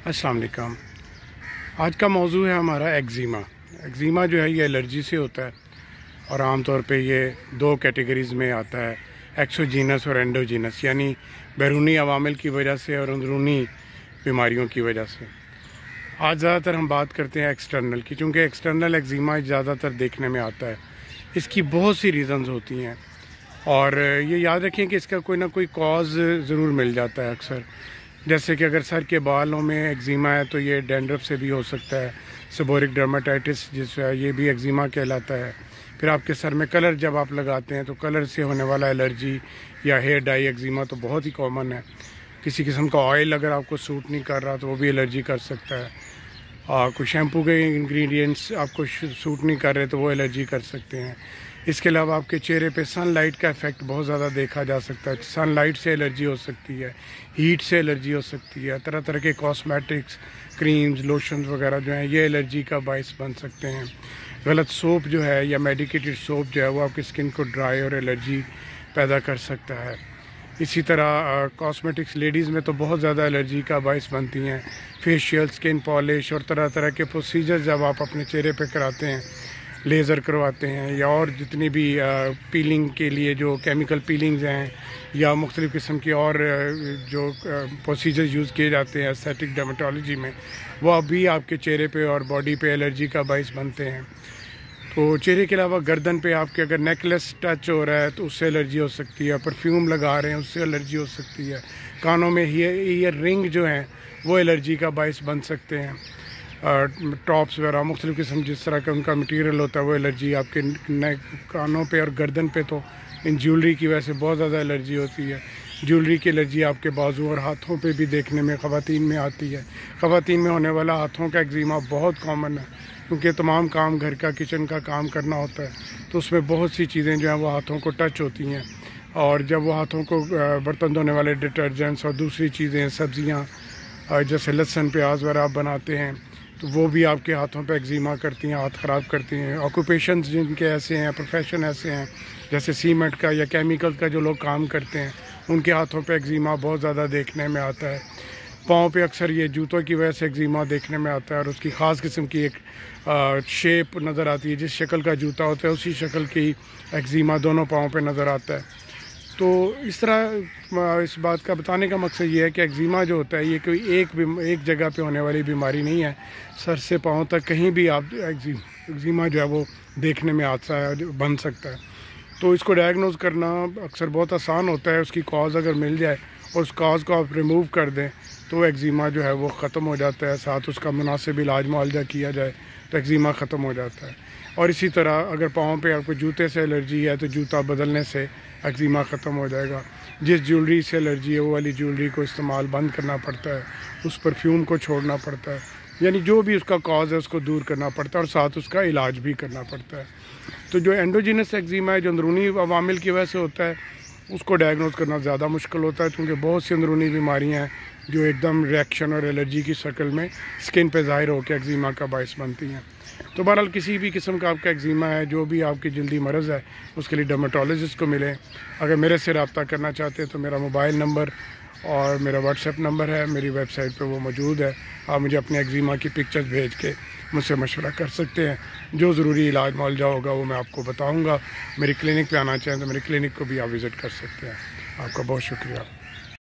अस्सलाम वालेकुम। आज का मौजू है हमारा एक्ज़ीमा। एक्ज़ीमा जो है ये एलर्जी से होता है और आम तौर पे ये दो कैटेगरीज़ में आता है, एक्सोजीनस और एंडोजीनस, यानी बैरूनी अवामिल की वजह से और अंदरूनी बीमारियों की वजह से। आज ज़्यादातर हम बात करते हैं एक्सटर्नल की, चूँकि एक्सटर्नल एक्ज़ीमा ज़्यादातर देखने में आता है। इसकी बहुत सी रीज़न्स होती हैं और ये याद रखें कि इसका कोई ना कोई कॉज ज़रूर मिल जाता है अक्सर। जैसे कि अगर सर के बालों में एक्ज़ीमा है तो ये डैंड्रफ से भी हो सकता है। सेबोरिक डर्माटाइटिस जिस ये भी एक्ज़ीमा कहलाता है। फिर आपके सर में कलर जब आप लगाते हैं तो कलर से होने वाला एलर्जी या हेयर डाई एक्ज़ीमा तो बहुत ही कॉमन है। किसी किस्म का ऑयल अगर आपको सूट नहीं कर रहा तो वो भी एलर्जी कर सकता है। कोई शैम्पू के इंग्रेडिएंट्स आपको सूट नहीं कर रहे तो वो एलर्जी कर सकते हैं। इसके अलावा आपके चेहरे पे सनलाइट का इफ़ेक्ट बहुत ज़्यादा देखा जा सकता है। सनलाइट से एलर्जी हो सकती है, हीट से एलर्जी हो सकती है। तरह तरह के कॉस्मेटिक्स, क्रीम्स, लोशंस वगैरह जो हैं ये एलर्जी का बायस बन सकते हैं। गलत सोप जो है या मेडिकेटेड सोप जो है वो आपकी स्किन को ड्राई और एलर्जी पैदा कर सकता है। इसी तरह कॉस्मेटिक्स लेडीज़ में तो बहुत ज़्यादा एलर्जी का बायस बनती हैं। फेशियल, स्किन पॉलिश और तरह तरह के प्रोसीजर जब आप अपने चेहरे पे कराते हैं, लेज़र करवाते हैं या और जितनी भी पीलिंग के लिए जो केमिकल पीलिंग्स हैं या मुख्तलिफ़ किस्म की और जो प्रोसीजर यूज़ किए जाते हैं एस्थेटिक डर्मेटोलॉजी में, वो अभी आपके चेहरे पे और बॉडी पे एलर्जी का बायस बनते हैं। तो चेहरे के अलावा गर्दन पे आपके अगर नेकलेस टच हो रहा है तो उससे एलर्जी हो सकती है। परफ्यूम लगा रहे हैं उससे एलर्जी हो सकती है। कानों में ईयर रिंग जो हैं वो एलर्जी का बायस बन सकते हैं। टॉप्स वगैरह मुख्तलिफ़ किस्म जिस तरह का उनका मटीरियल होता है वो एलर्जी आपके कानों पे और गर्दन पे तो इन ज्वेलरी की वजह से बहुत ज़्यादा एलर्जी होती है। ज्वेलरी की एलर्जी आपके बाजू और हाथों पे भी देखने में ख़वातीन में आती है। ख़वातीन में होने वाला हाथों का एक्ज़ीमा बहुत कॉमन है, क्योंकि तमाम काम घर का किचन का काम करना होता है तो उसमें बहुत सी चीज़ें जो हैं वो हाथों को टच होती हैं। और जब वो हाथों को बर्तन धोने वाले डिटर्जेंट्स और दूसरी चीज़ें, सब्ज़ियाँ जैसे लहसुन प्याज वगैरह आप बनाते हैं तो वो भी आपके हाथों पे एक्ज़ीमा करती हैं, हाथ ख़राब करती हैं। ऑक्यूपेशंस जिनके ऐसे हैं, प्रोफेशन ऐसे हैं जैसे सीमेंट का या केमिकल का जो लोग काम करते हैं, उनके हाथों पे एक्ज़ीमा बहुत ज़्यादा देखने में आता है। पाँव पे अक्सर ये जूतों की वजह से एक्ज़ीमा देखने में आता है और उसकी ख़ास किस्म की एक शेप नज़र आती है। जिस शक्ल का जूता होता है उसी शक्ल की एक्ज़ीमा दोनों पाँव पे नज़र आता है। तो इस तरह इस बात का बताने का मकसद ये है कि एक्ज़ीमा जो होता है ये कोई एक जगह पे होने वाली बीमारी नहीं है। सर से पाँव तक कहीं भी आप एक्ज़ीमा जो है वो देखने में आता है, बन सकता है। तो इसको डायग्नोज़ करना अक्सर बहुत आसान होता है। उसकी कॉज अगर मिल जाए और उस कॉज को आप रिमूव कर दें तो एक्ज़ीमा जो है वो ख़त्म हो जाता है। साथ उसका मुनासिब इलाज मुआलजा किया जाए तो एक्ज़ीमा ख़त्म हो जाता है। और इसी तरह अगर पाँव पे आपको जूते से एलर्जी है तो जूता बदलने से एक्ज़ीमा ख़त्म हो जाएगा। जिस ज्वेलरी से एलर्जी है वो वाली ज्वेलरी को इस्तेमाल बंद करना पड़ता है, उस परफ्यूम को छोड़ना पड़ता है, यानी जो भी उसका कॉज है उसको दूर करना पड़ता है और साथ उसका इलाज भी करना पड़ता है। तो जो एंडोजीनस एक्ज़ीमा है, जो अंदरूनी अवामिल की वजह से होता है, उसको डायग्नोज़ करना ज़्यादा मुश्किल होता है, क्योंकि बहुत सी अंदरूनी बीमारियाँ हैं जो एकदम रिएक्शन और एलर्जी की शक्ल में स्किन पे ज़ाहिर होकर एक्ज़ीमा का बायस बनती हैं। तो बहरहाल किसी भी किस्म का आपका एक्ज़ीमा है, जो भी आपकी जल्दी मरज़ है, उसके लिए डर्मेटोलॉजिस्ट को मिलें। अगर मेरे से रब्ता करना चाहते हैं तो मेरा मोबाइल नंबर और मेरा व्हाट्सएप नंबर है, मेरी वेबसाइट पे वो मौजूद है। आप मुझे अपने एक्ज़ीमा की पिक्चर्स भेज के मुझसे मशवरा कर सकते हैं। जो ज़रूरी इलाज मुआलजा होगा वो मैं आपको बताऊँगा। मेरी क्लिनिक पे आना चाहें तो मेरी क्लिनिक को भी आप विज़िट कर सकते हैं। आपका बहुत शुक्रिया।